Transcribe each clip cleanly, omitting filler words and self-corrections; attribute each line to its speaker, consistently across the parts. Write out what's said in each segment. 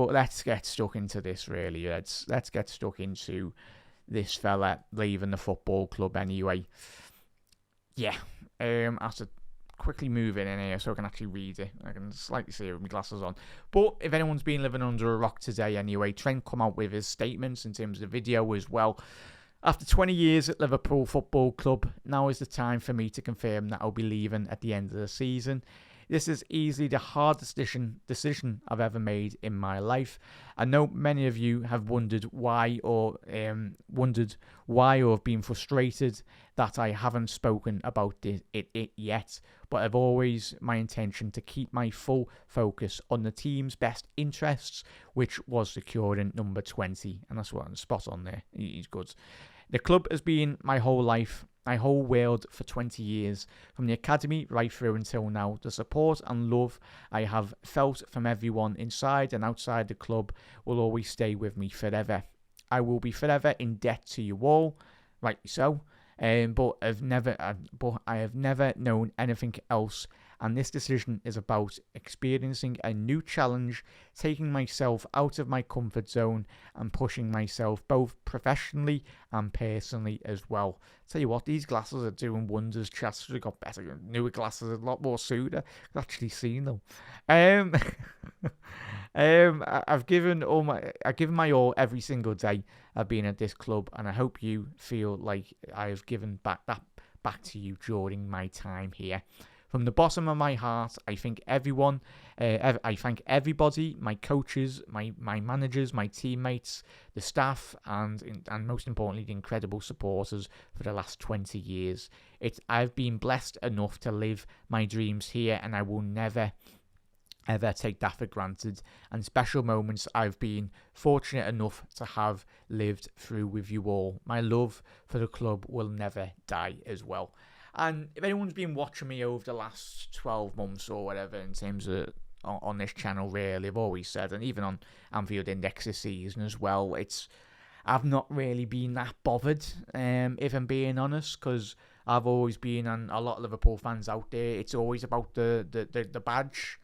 Speaker 1: But let's get stuck into this, really. Let's get stuck into this fella leaving the football club anyway. Yeah, I have to quickly move it in here so I can actually read it. I can slightly see it with my glasses on. But if anyone's been living under a rock today anyway, Trent come out with his statements in terms of the video as well. After 20 years at Liverpool Football Club, now is the time for me to confirm that I'll be leaving at the end of the season. This is easily the hardest decision I've ever made in my life. I know many of you have wondered why or have been frustrated that I haven't spoken about it yet, but I've always my intention to keep my full focus on the team's best interests, which was securing number 20, and that's what I'm spot on there. He's good. The club has been my whole life, my whole world for 20 years, from the academy right through until now. The support and love I have felt from everyone inside and outside the club will always stay with me forever. I will be forever in debt to you all, rightly so, but I have never known anything else. And this decision is about experiencing a new challenge, taking myself out of my comfort zone and pushing myself both professionally and personally as well. Tell you what, these glasses are doing wonders. Chats have got better, newer glasses, a lot more sooner. I've actually seen them. I've given my all every single day I've been at this club, and I hope you feel like I have given back to you during my time here. From the bottom of my heart, I thank everybody, my coaches, my managers, my teammates, the staff, and most importantly, the incredible supporters for the last 20 years. I've been blessed enough to live my dreams here, and I will never, ever take that for granted. And special moments I've been fortunate enough to have lived through with you all. My love for the club will never die as well. And if anyone's been watching me over the last 12 months or whatever in terms of on this channel, really, I've always said, and even on Anfield Index this season as well, I've not really been that bothered, if I'm being honest, because I've always been, and a lot of Liverpool fans out there, it's always about the badge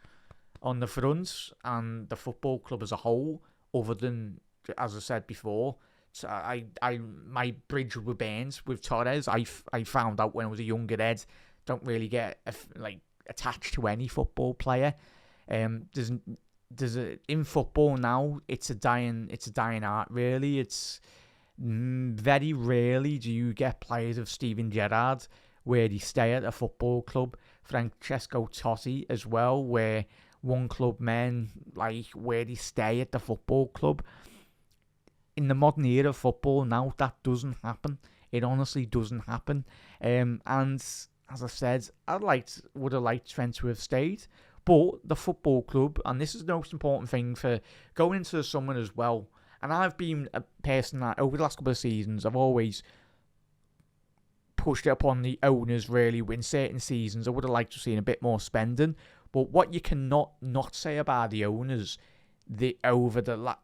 Speaker 1: on the front and the football club as a whole, other than, as I said before, so my bridge were burnt with Torres. I found out when I was a younger Ed, don't really get attached to any football player. In football now, it's a dying art, really. It's very rarely do you get players of Steven Gerrard where they stay at a football club. Francesco Totti as well, where one club men where they stay at the football club. In the modern era of football now, that doesn't happen. It honestly doesn't happen. And as I said, would have liked Trent to have stayed. But the football club, and this is the most important thing for going into the summer as well, and I've been a person that over the last couple of seasons, I've always pushed it upon the owners, really. In certain seasons, I would have liked to have seen a bit more spending. But what you cannot not say about the owners, the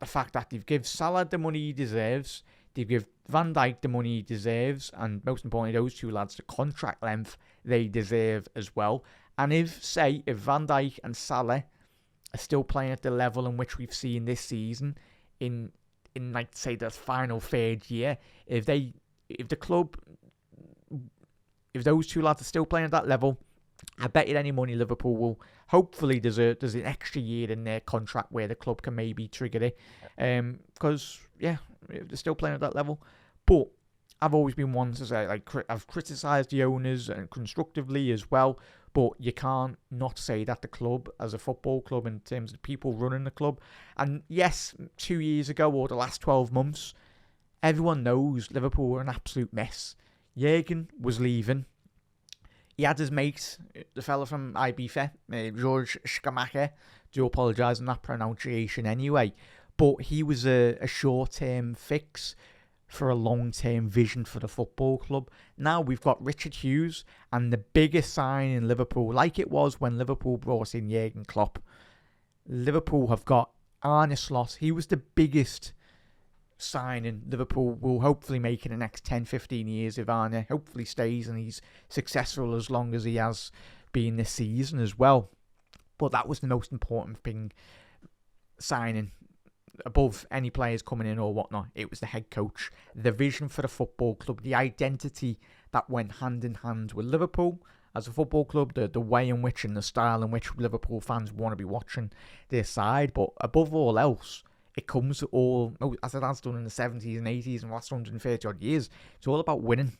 Speaker 1: fact that they've given Salah the money he deserves, they've given Van Dijk the money he deserves, and most importantly, those two lads the contract length they deserve as well. And if Van Dijk and Salah are still playing at the level in which we've seen this season, in the final third year, if those two lads are still playing at that level, I bet you any money Liverpool will hopefully there's an extra year in their contract where the club can maybe trigger it. Because, if they're still playing at that level. But I've always been one to say, I've criticised the owners and constructively as well, but you can't not say that the club, as a football club, in terms of the people running the club, and yes, 2 years ago or the last 12 months, everyone knows Liverpool were an absolute mess. Jurgen was leaving. He had his mate, the fella from Ibiza, George Schumacher. Do apologise on that pronunciation anyway. But he was a short-term fix for a long-term vision for the football club. Now we've got Richard Hughes, and the biggest sign in Liverpool, like it was when Liverpool brought in Jurgen Klopp. Liverpool have got Arne Slot. He was the biggest signing Liverpool will hopefully make in the next 10-15 years if Arne hopefully stays and he's successful as long as he has been this season as well. But that was the most important thing signing above any players coming in or whatnot. It was the head coach, the vision for the football club, the identity that went hand in hand with Liverpool as a football club, the way in which and the style in which Liverpool fans want to be watching their side. But above all else, it comes all, as it has done in the 70s and 80s and the last 130 odd years, it's all about winning.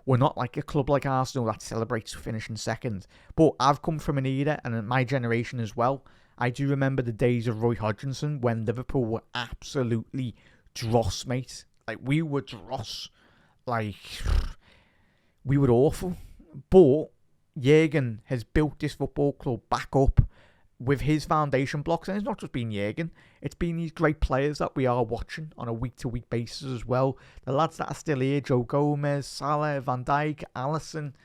Speaker 1: We're not like a club like Arsenal that celebrates finishing second. But I've come from an era, and my generation as well, I do remember the days of Roy Hodgkinson when Liverpool were absolutely dross, mate. Like, we were dross. Like, we were awful. But Jurgen has built this football club back up with his foundation blocks. And it's not just been Jurgen. It's been these great players that we are watching on a week-to-week basis as well. The lads that are still here, Joe Gomez, Salah, Van Dijk, Alisson.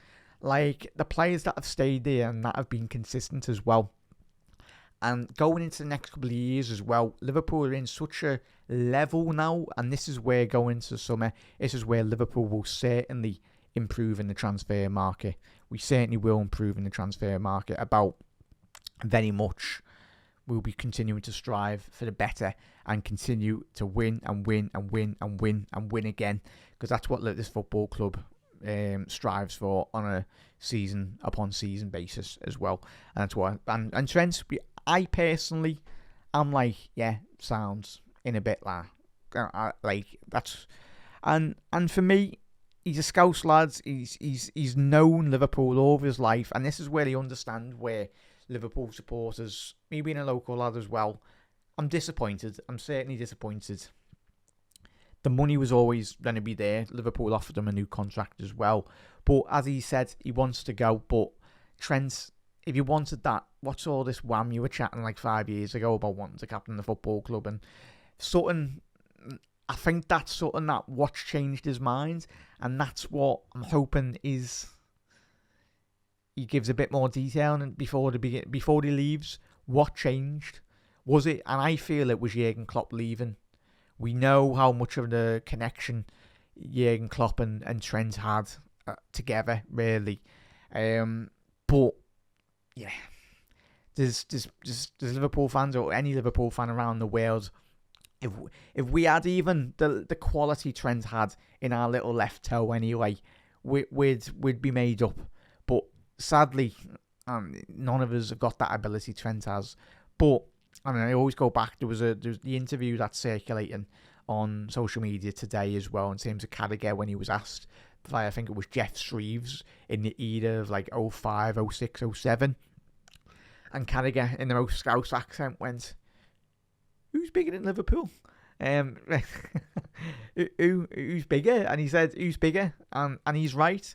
Speaker 1: Like, the players that have stayed there and that have been consistent as well. And going into the next couple of years as well, Liverpool are in such a level now, and this is where going into the summer, this is where Liverpool will certainly improve in the transfer market. We certainly will improve in the transfer market. About very much, we'll be continuing to strive for the better and continue to win and win and win and win and win again, because that's what this football club strives for on a season upon season basis as well. And that's why. And Trent, I personally, I'm like, yeah, sounds in a bit like that's, and for me, he's a Scouse lad. He's known Liverpool all of his life, and this is where they understand where Liverpool supporters, me being a local lad as well, I'm disappointed. I'm certainly disappointed. The money was always going to be there. Liverpool offered him a new contract as well, but as he said, he wants to go. But Trent, if you wanted that, what's all this wham you were chatting like 5 years ago about wanting to captain the football club? And something, I think that's something that what's changed his mind, and that's what I'm hoping is he gives a bit more detail and before he leaves. What changed? Was it, and I feel it was Jurgen Klopp leaving. We know how much of the connection Jurgen Klopp and Trent had together, really. But yeah, there's Liverpool fans or any Liverpool fan around the world. If we had even the quality Trent had in our little left toe anyway, we'd be made up. But sadly, none of us have got that ability Trent has. But I mean, I always go back. There was the interview that's circulating on social media today as well in terms of Carragher when he was asked by, I think it was Jeff Shreves in the era of like 05, 06, 07. And Carragher in the most Scouse accent went, "Who's bigger than Liverpool? Who's bigger?" And he said, "Who's bigger?" And he's right.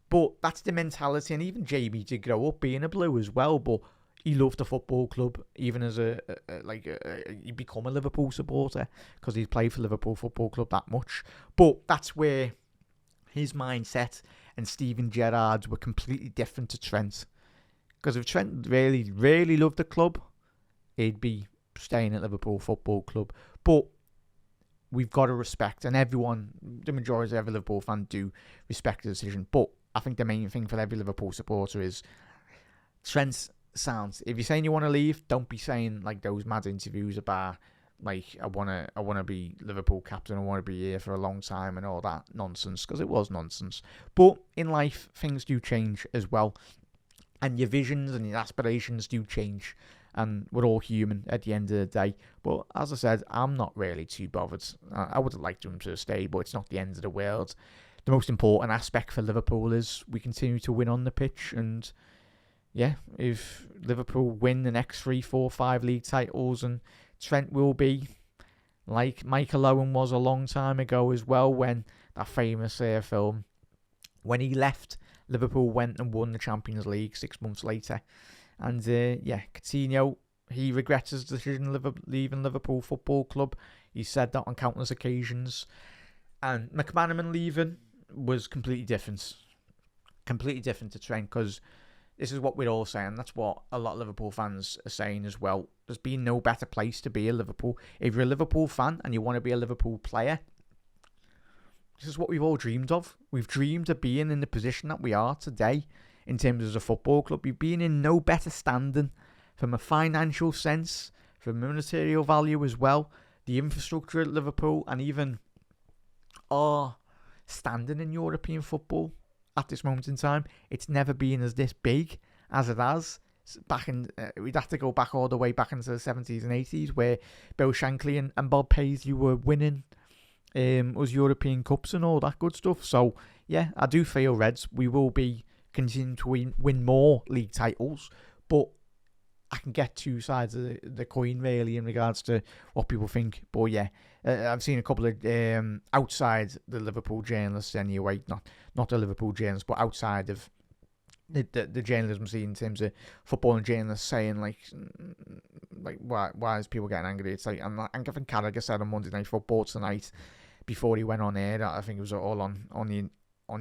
Speaker 1: But that's the mentality. And even Jamie did grow up being a Blue as well. But he loved the football club, even as he become a Liverpool supporter because he's played for Liverpool Football Club that much. But that's where his mindset and Steven Gerrard's were completely different to Trent. Because if Trent really, really loved the club, he'd be staying at Liverpool Football Club. But we've got to respect, and everyone, the majority of every Liverpool fan do respect the decision. But I think the main thing for every Liverpool supporter is Trent's sounds. If you're saying you want to leave, don't be saying like those mad interviews about like I wanna be Liverpool captain, I want to be here for a long time and all that nonsense, because it was nonsense. But in life, things do change as well, and your visions and your aspirations do change, and we're all human at the end of the day. But as I said, I'm not really too bothered. I would have liked him to stay, but it's not the end of the world. The most important aspect for Liverpool is we continue to win on the pitch, and yeah, if Liverpool win the next 3, 4, 5 league titles, and Trent will be like Michael Owen was a long time ago as well, when that famous film, when he left, Liverpool went and won the Champions League 6 months later. And yeah, Coutinho, he regrets his decision leaving Liverpool Football Club. He said that on countless occasions. And McManaman leaving was completely different to Trent, because this is what we're all saying. That's what a lot of Liverpool fans are saying as well. There's been no better place to be a Liverpool. If you're a Liverpool fan and you want to be a Liverpool player, this is what we've all dreamed of. We've dreamed of being in the position that we are today in terms of a football club. We've been in no better standing from a financial sense, for monetary value as well, the infrastructure at Liverpool, and even our standing in European football at this moment in time, it's never been as this big as it has. Back in, we'd have to go back all the way back into the 70s and 80s, where Bill Shankly and Bob Paisley were winning us European Cups and all that good stuff. So, yeah, I do feel, Reds, we will be continuing to win more league titles, but I can get two sides of the coin, really, in regards to what people think. But, yeah, I've seen a couple of outside the Liverpool journalists anyway, not the Liverpool journalists, but outside of the journalism scene in terms of football and journalists saying, like why is people getting angry? It's like, and I think Carragher said on Monday Night Football tonight, before he went on air, I think it was all on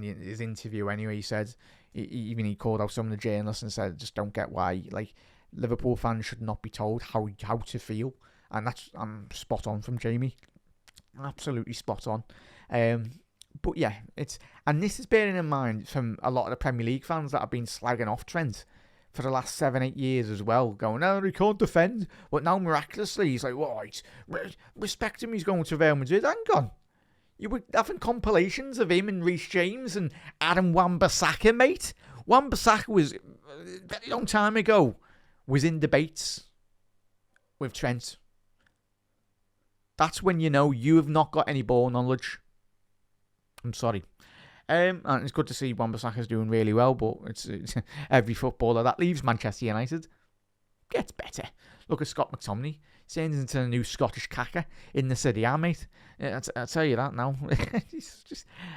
Speaker 1: his interview anyway, he said, he called out some of the journalists and said, just don't get why, like, Liverpool fans should not be told how to feel. And that's, I'm spot on from Jamie. Absolutely spot on. But yeah, and this is bearing in mind from a lot of the Premier League fans that have been slagging off Trent for the last 7-8 years as well, going, oh, he can't defend. But now miraculously, he's like, well, respect him, he's going to Real Madrid. Hang on. You were having compilations of him and Reece James and Adam Wan-Bissaka, mate. Wan-Bissaka was, a very long time ago, was in debates with Trent. That's when you know you have not got any ball knowledge. I'm sorry. And it's good to see Wan-Bissaka's doing really well, but it's every footballer that leaves Manchester United gets better. Look at Scott McTominay. Turns into the new Scottish Kaka in the Serie A, mate. I'll tell you that now.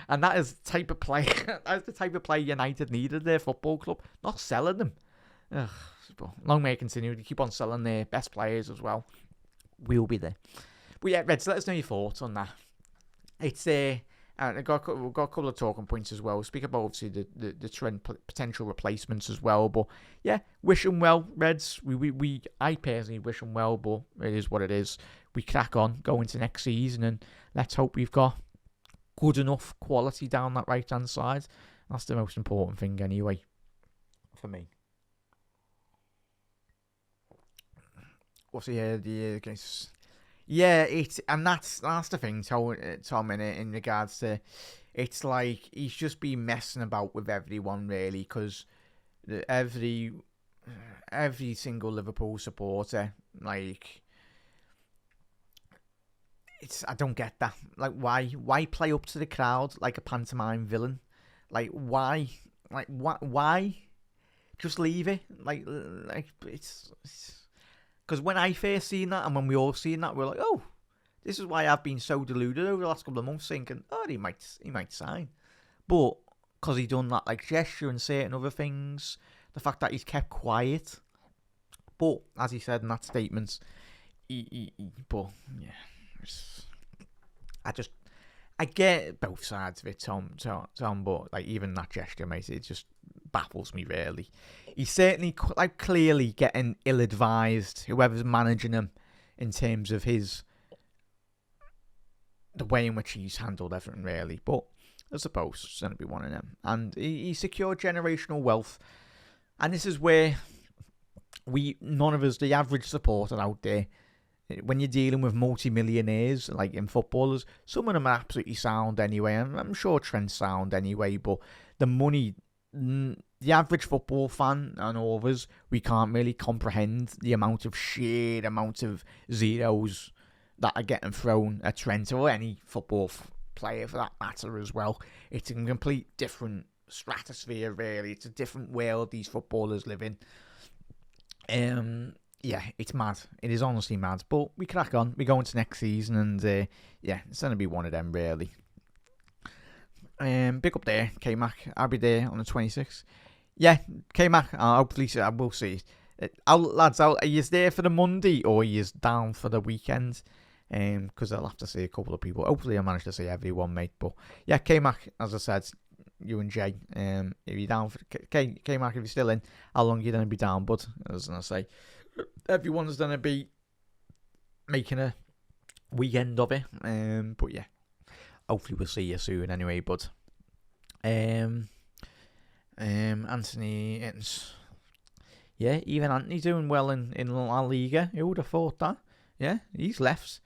Speaker 1: And that is the type of play. That's the type of play United needed their football club. Not selling them. Ugh, long may it continue. To keep on selling their best players as well. We'll be there. But yeah, Reds, let us know your thoughts on that. It's and we've got a couple of talking points as well. We'll speak about, obviously, the Trent potential replacements as well. But yeah, wish them well, Reds. I personally wish them well, but it is what it is. We crack on, go into next season, and let's hope we've got good enough quality down that right-hand side. That's the most important thing anyway, for me. What's the case? Yeah, that's the thing, Tom, in regards to, it's like he's just been messing about with everyone, really, because every single Liverpool supporter, like, I don't get that. Like, why play up to the crowd like a pantomime villain? Like, why? Like, why? Just leave it. Like it's because when I first seen that, and when we all seen that, we're like, oh, this is why I've been so deluded over the last couple of months, thinking, oh, he might sign. But because he done that, like, gesture and certain other things, the fact that he's kept quiet. But as he said in that statement, but yeah, I get both sides of it, Tom. But like, even that gesture, mate, it just baffles me, really. He's certainly, like, clearly getting ill-advised, whoever's managing him, in terms of the way in which he's handled everything, really. But I suppose it's going to be one of them. And he secured generational wealth. And this is where none of us, the average supporter out there, when you're dealing with multi-millionaires, like in footballers, some of them are absolutely sound anyway. I'm sure Trent's sound anyway, but the money, the average football fan and all of us, we can't really comprehend the amount of zeros that are getting thrown at Trent, or any football player for that matter as well. It's a complete different stratosphere, really. It's a different world these footballers live in. Yeah, it's mad. It is honestly mad. But we crack on. We go into next season, and yeah, it's going to be one of them, really. Big up there, K-Mac. I'll be there on the 26th. Yeah, K-Mac, hopefully I will see it. Lads, are you there for the Monday, or are you down for the weekend? Because I'll have to see a couple of people. Hopefully I manage to see everyone, mate. But yeah, K-Mac, as I said, you and Jay, if you're down for K-Mac, if you're still in, how long are you going to be down, bud? As I say, everyone's going to be making a weekend of it. But yeah, hopefully we'll see you soon anyway, bud. Anthony, Yeah, even Anthony doing well in La Liga. Who would have thought that? Yeah, he's left.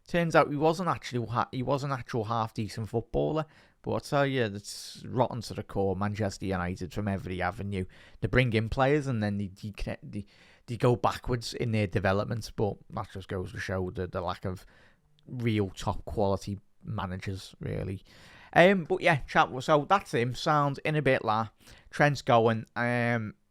Speaker 1: Turns out he was an actual half decent footballer. But I tell you, it's rotten to the core. Manchester United from every avenue. They bring in players and then they go backwards in their development. But that just goes to show the lack of real top quality managers, really. But yeah, chat. So that's him. Sounds in a bit like Trent's going.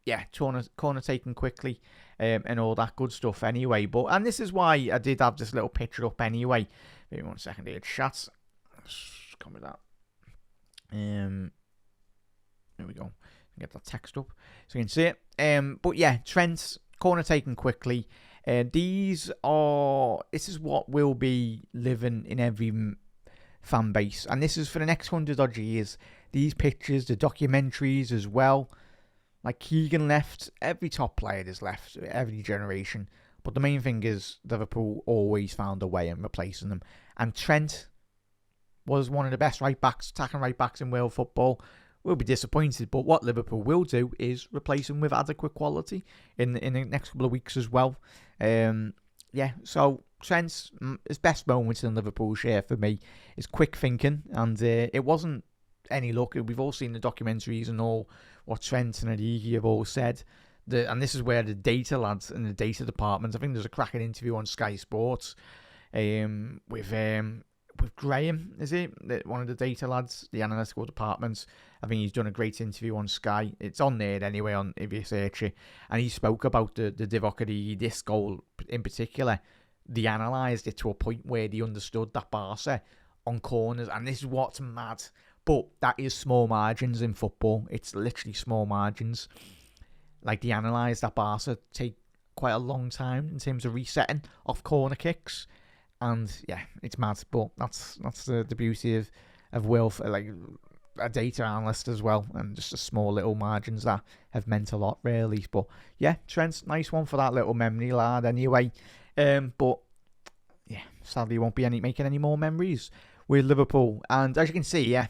Speaker 1: Yeah, corner taken quickly, and all that good stuff. Anyway, and this is why I did have this little picture up. Anyway, wait 1 second here. Chat. Let's come with that. There we go. Get that text up so you can see it. But yeah, Trent's corner taken quickly. This is what will be living in every fan base, and this is for the next 100 odd years. These pictures, the documentaries as well. Like Keegan left, every top player has left, every generation. But the main thing is Liverpool always found a way in replacing them. And Trent was one of the best attacking right backs in world football. We'll be disappointed, but what Liverpool will do is replace him with adequate quality in the next couple of weeks as well. Yeah, so Trent's his best moments in Liverpool share for me is quick thinking, and it wasn't any luck. We've all seen the documentaries and all what Trent and Origi have all said. And this is where the data lads in the data department, I think there's a cracking interview on Sky Sports with Graham, is it? One of the data lads, the analytical department. I think he's done a great interview on Sky. It's on there anyway, if you search it. And he spoke about the Divock Origi, this goal in particular. They analysed it to a point where they understood that Barca on corners. And this is what's mad. But that is small margins in football. It's literally small margins. Like, they analysed that Barca take quite a long time in terms of resetting off corner kicks. And yeah, it's mad, but that's the beauty of Will, like a data analyst as well, and just the small little margins that have meant a lot, really. But yeah, Trent's nice one for that little memory, lad. Anyway, but yeah, sadly, won't be making any more memories with Liverpool. And as you can see, yeah,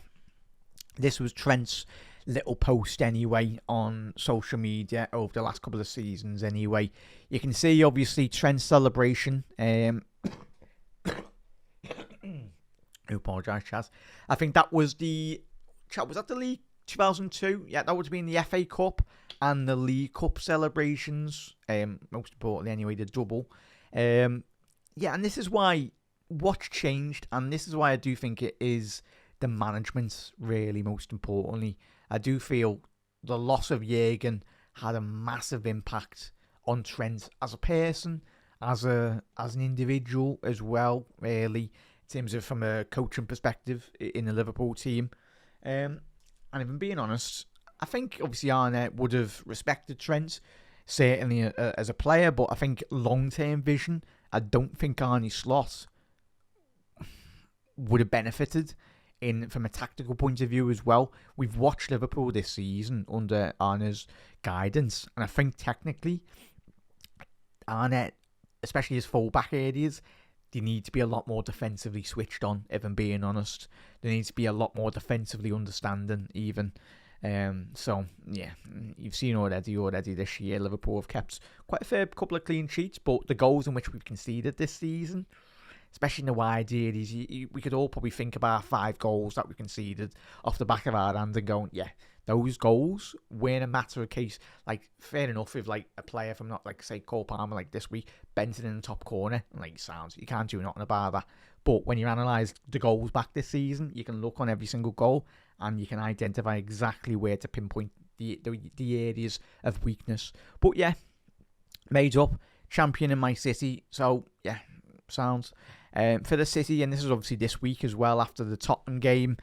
Speaker 1: this was Trent's little post anyway on social media over the last couple of seasons. Anyway, you can see obviously Trent's celebration. I apologise, Chaz. I think that was was that the League 2002? Yeah, that would have been the FA Cup and the League Cup celebrations. Most importantly, anyway, the double. Yeah, and this is why what's changed, and this is why I do think it is the management, really, most importantly. I do feel the loss of Jürgen had a massive impact on Trent as a person, as an individual as well, really, in terms of from a coaching perspective in the Liverpool team. And if I'm being honest, I think obviously Arnett would have respected Trent, certainly as a player, but I think long-term vision, I don't think Arne Slot would have benefited from a tactical point of view as well. We've watched Liverpool this season under Arne's guidance, and I think technically Arnett, especially his full-back areas, they need to be a lot more defensively switched on, if I'm being honest. They need to be a lot more defensively understanding, even. So, yeah, you've seen already this year, Liverpool have kept quite a fair couple of clean sheets, but the goals in which we've conceded this season, especially in the wide areas, we could all probably think about 5 goals that we conceded off the back of our hand and going, yeah, those goals weren't a matter of case. Like, fair enough if, like, a player from, not, like, say, Cole Palmer, like, this week, bent it in the top corner, and, like, sounds, you can't do nothing about that. But when you analyse the goals back this season, you can look on every single goal, and you can identify exactly where to pinpoint the areas of weakness. But, yeah, made up, champion in my city, so, yeah, sounds. For the City, and this is obviously this week as well, after the Tottenham game,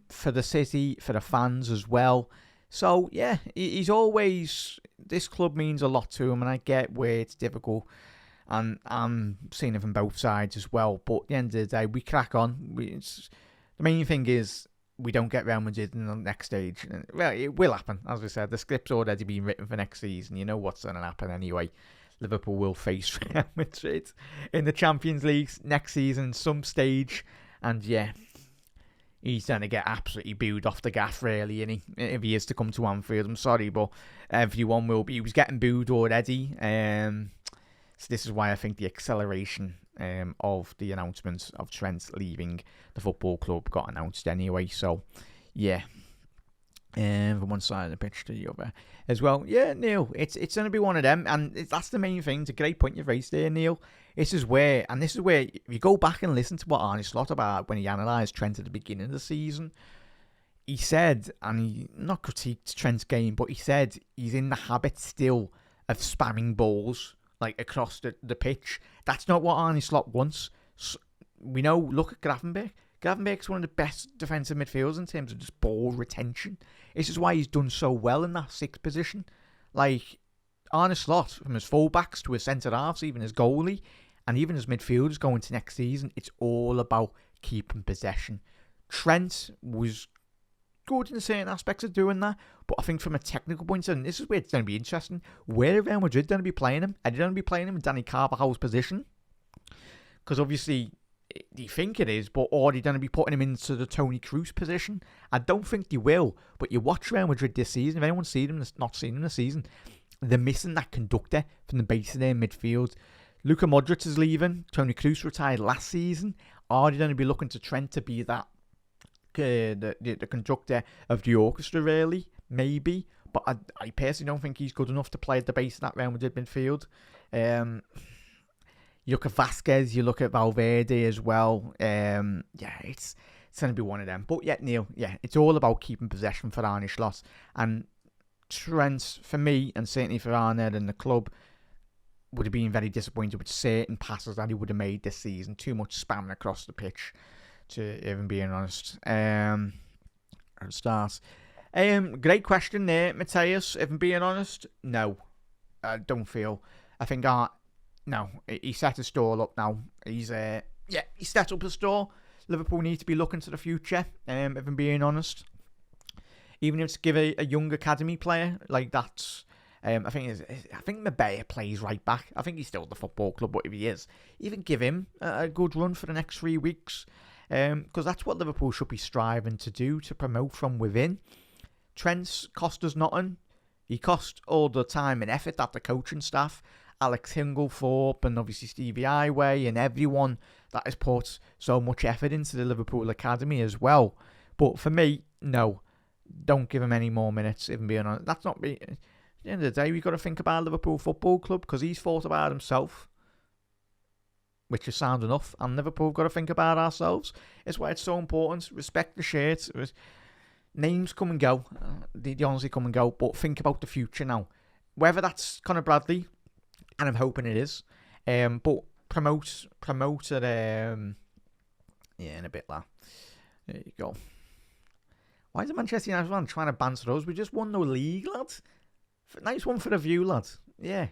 Speaker 1: for the City, for the fans as well. So, yeah, he's always, this club means a lot to him, and I get where it's difficult, and I'm seeing it from both sides as well, but at the end of the day, we crack on. The main thing is, we don't get Real Madrid in the next stage. Well, it will happen, as we said, the script's already been written for next season, you know what's going to happen anyway. Liverpool will face Real Madrid in the Champions League next season, some stage. And yeah, he's going to get absolutely booed off the gaff, really, and if he is to come to Anfield. I'm sorry, but everyone will be. He was getting booed already. So this is why I think the acceleration of the announcement of Trent leaving the football club got announced anyway. So, yeah. From one side of the pitch to the other as well. Yeah, Neil, it's going to be one of them, and that's the main thing. It's a great point you've raised there, Neil. This is where if you go back and listen to what Arne Slot about when he analysed Trent at the beginning of the season, he said, and he not critiqued Trent's game, but he said he's in the habit still of spamming balls like across the pitch. That's not what Arne Slot wants. So, we know, look at Gravenberch. Gravenberch's one of the best defensive midfielders in terms of just ball retention. This is why he's done so well in that sixth position. Like, Arne Slot, from his fullbacks to his centre-halves, even his goalie, and even his midfielders going to next season, it's all about keeping possession. Trent was good in certain aspects of doing that, but I think from a technical point of view, and this is where it's going to be interesting, where are Real Madrid going to be playing him? Are they going to be playing him in Danny Carvajal's position? Because obviously, you think it is, but are they going to be putting him into the Toni Kroos position? I don't think they will, but you watch Real Madrid this season, if anyone's not seen him this season, they're missing that conductor from the base of their midfield. Luka Modric is leaving. Toni Kroos retired last season. Are they going to be looking to Trent to be that the conductor of the orchestra, really? Maybe. But I personally don't think he's good enough to play at the base of that Real Madrid midfield. You look at Vasquez, you look at Valverde as well. It's going to be one of them. But yeah, Neil, it's all about keeping possession for Arne Slot. And Trent, for me, and certainly for Arne and the club, would have been very disappointed with certain passes that he would have made this season. Too much spamming across the pitch, to even being honest. Start. Great question there, Mateus. If I'm being honest, no. I don't feel. I think no, he set his stall up now. He set up his stall. Liverpool need to be looking to the future, if I'm being honest. Even if it's give a young academy player like that. I think Mbaye plays right back. I think he's still at the football club, but if he is, even give him a good run for the next 3 weeks. Because that's what Liverpool should be striving to do, to promote from within. Trent's cost us nothing. He cost all the time and effort that the coaching staff, Alex Hinglethorpe and obviously Stevie Highway and everyone that has put so much effort into the Liverpool Academy as well. But for me, no. Don't give him any more minutes, if I'm being honest. That's not me. At the end of the day, we've got to think about Liverpool Football Club because he's thought about himself, which is sound enough. And Liverpool have got to think about ourselves. It's why it's so important. Respect the shirts. Names come and go. They honestly come and go. But think about the future now. Whether that's Conor Bradley, and I'm hoping it is. But promote it. In a bit, lad. There you go. Why is the Manchester United fan trying to banter us? We just won the league, lads. Nice one for the view, lads. Yeah.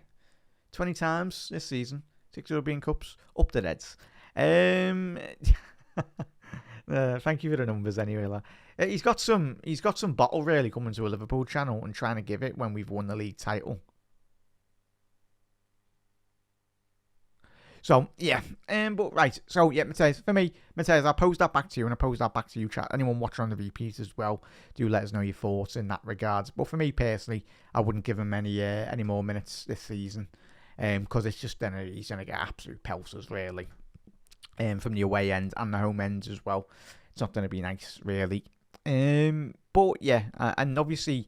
Speaker 1: 20 times this season. 6 European Cups. Up the Reds. Thank you for the numbers anyway, lad. He's got some bottle really coming to a Liverpool channel and trying to give it when we've won the league title. So, yeah. But, right. So, yeah, Mateus, for me, I'll pose that back to you and I'll pose that back to you, chat. Anyone watching on the repeat as well, do let us know your thoughts in that regards. But for me, personally, I wouldn't give him any more minutes this season because it's just he's going to get absolute pelters, really, from the away end and the home end as well. It's not going to be nice, really. But, yeah, and obviously...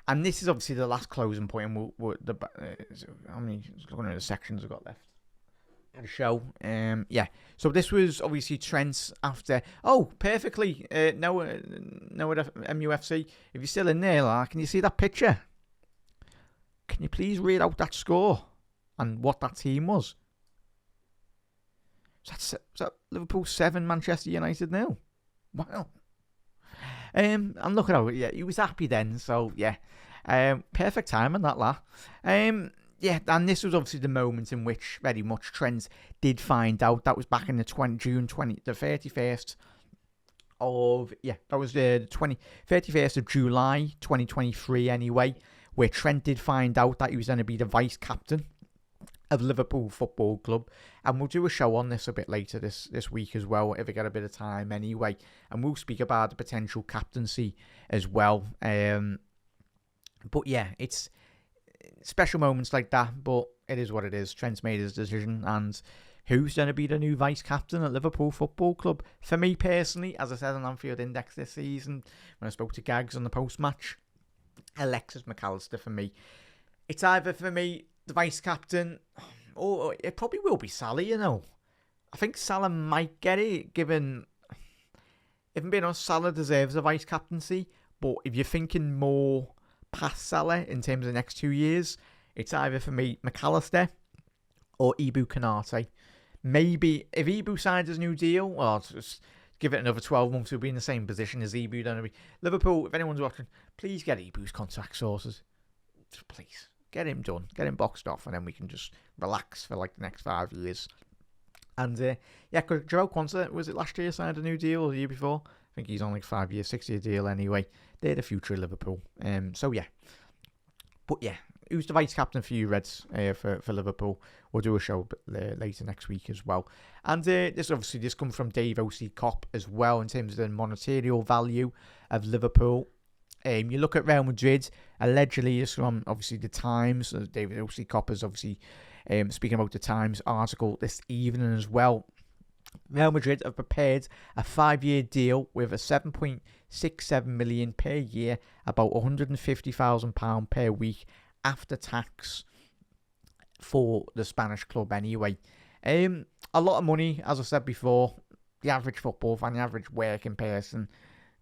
Speaker 1: And this is obviously the last closing point. And how many sections I've got left? The show. So this was obviously Trent after. Oh, perfectly. Noah MUFC. If you're still in there, can you see that picture? Can you please read out that score and what that team was? Is that Liverpool 7, Manchester United 0? Wow. And look at how he was happy then. So yeah, perfect timing that la. Yeah, and this was obviously the moment in which very much Trent did find out. That was back in the 31st of, that was the 31st of July 2023 anyway, where Trent did find out that he was going to be the vice captain of Liverpool Football Club, and we'll do a show on this a bit later this week as well, if I get a bit of time anyway, and we'll speak about the potential captaincy as well. But yeah, it's special moments like that, but it is what it is. Trent's made his decision, and who's going to be the new vice-captain at Liverpool Football Club? For me personally, as I said on Anfield Index this season, when I spoke to Gags on the post-match, Alexis McAllister for me. It's either for me, the vice-captain, or it probably will be Salah, you know. I think Salah might get it, given, if I'm being honest, Salah deserves a vice-captaincy, but if you're thinking more past Salah in terms of the next 2 years, it's either for me McAllister or Ibu Konate. Maybe if Ibu signs his new deal, well, just give it another 12 months, he'll be in the same position as Ibu. Don't be Liverpool. If anyone's watching, please get Ibu's contract sources. Just please get him done, get him boxed off, and then we can just relax for like the next 5 years. And yeah, because Joel Quansah, was it last year, signed a new deal, or the year before? I think he's on like 5 year, 6 year deal anyway. They're the future of Liverpool. So yeah, but yeah, who's the vice captain for you Reds for Liverpool? We'll do a show later next week as well. And this comes from Dave O.C. Kopp as well in terms of the monetary value of Liverpool. You look at Real Madrid, allegedly it's from obviously the Times. David O.C. Kopp is obviously speaking about the Times article this evening as well. Real Madrid have prepared a 5-year deal with a 7.67 million per year, about £150,000 per week after tax for the Spanish club anyway. A lot of money, as I said before. The average football fan, the average working person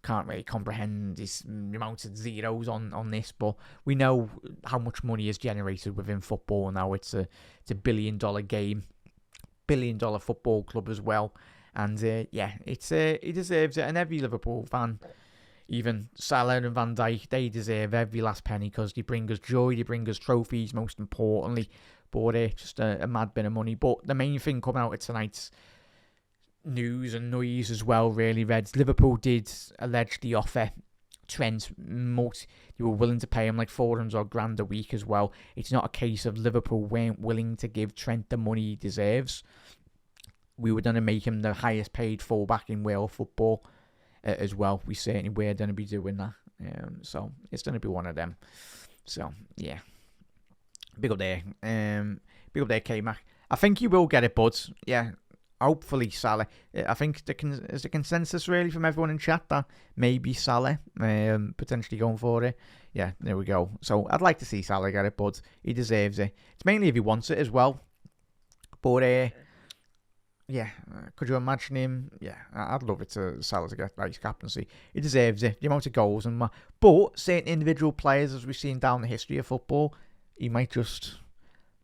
Speaker 1: can't really comprehend this amount of zeros on this, but we know how much money is generated within football now. It's a $1 billion game, $1 billion football club as well, and yeah, he deserves it. And every Liverpool fan, even Salah and Van Dijk, they deserve every last penny because they bring us joy, they bring us trophies, most importantly. But just a mad bit of money. But the main thing coming out of tonight's news and noise as well, really, Reds. Liverpool did allegedly offer Trent they were willing to pay him like 400 grand a week as well. It's not a case of Liverpool weren't willing to give Trent the money he deserves. We were going to make him the highest paid fullback in world football as well. We certainly were going to be doing that. So it's going to be one of them. So yeah, big up there. Big up there, K-Mac. I think you will get it, bud. Yeah. Hopefully Salah. I think is the consensus really from everyone in chat that maybe Salah potentially going for it. Yeah, there we go. So I'd like to see Salah get it, but he deserves it. It's mainly if he wants it as well. But yeah, could you imagine him? Yeah, I'd love it to Salah to get vice captaincy. He deserves it. The amount of goals and but certain individual players, as we've seen down the history of football, he might just.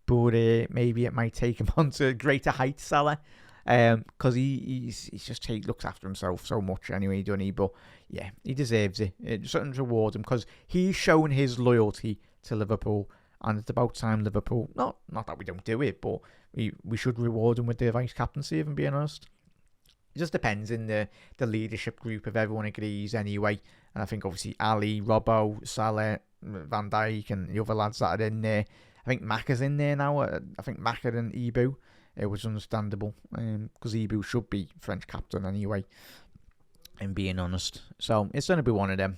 Speaker 1: But maybe it might take him on to greater heights, Salah. Because he's just looks after himself so much anyway, doesn't he? But yeah, he deserves it. It's something to reward him because he's shown his loyalty to Liverpool, and it's about time Liverpool. Not that we don't do it, but we should reward him with the vice captaincy. If I'm being honest, it just depends in the leadership group if everyone agrees anyway. And I think obviously Ali, Robbo, Salah, Van Dijk, and the other lads that are in there. I think Macca's in there now. I think Macca and Ibu. It was understandable because Ibu should be French captain anyway, and being honest. So it's going to be one of them.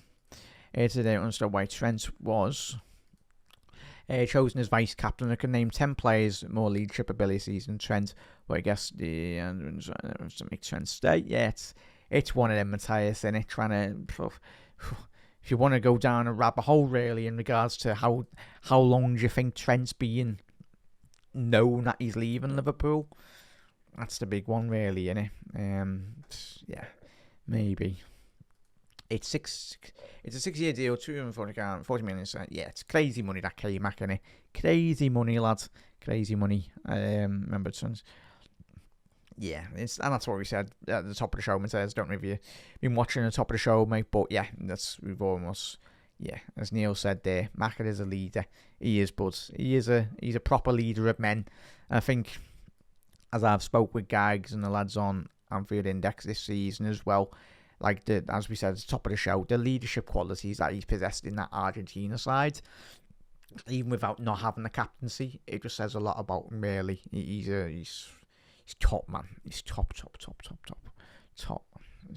Speaker 1: Today, I understand why Trent was chosen as vice captain. I can name 10 players with more leadership abilities than Trent, but I guess to make Trent stay. Yeah, it's one of them, Matthias, and it trying to. If you want to go down a rabbit hole, really, in regards to how long do you think Trent's been known that he's leaving Liverpool? That's the big one, really, isn't it? Yeah, maybe. It's a 6-year deal, 240 million. Yeah, it's crazy money that came back, innit? Crazy money, lads. Crazy money. Remember, sons. Yeah, and that's what we said at the top of the show. Matthias, don't know if you've been watching the top of the show, mate, but yeah, we've almost. Yeah, as Neil said there, Macca is a leader. He is, but he's a proper leader of men. And I think, as I've spoke with Gags and the lads on Anfield Index this season as well, like as we said at the top of the show, the leadership qualities that he's possessed in that Argentina side, even without not having the captaincy, it just says a lot about him. Really, he's top, man. He's top.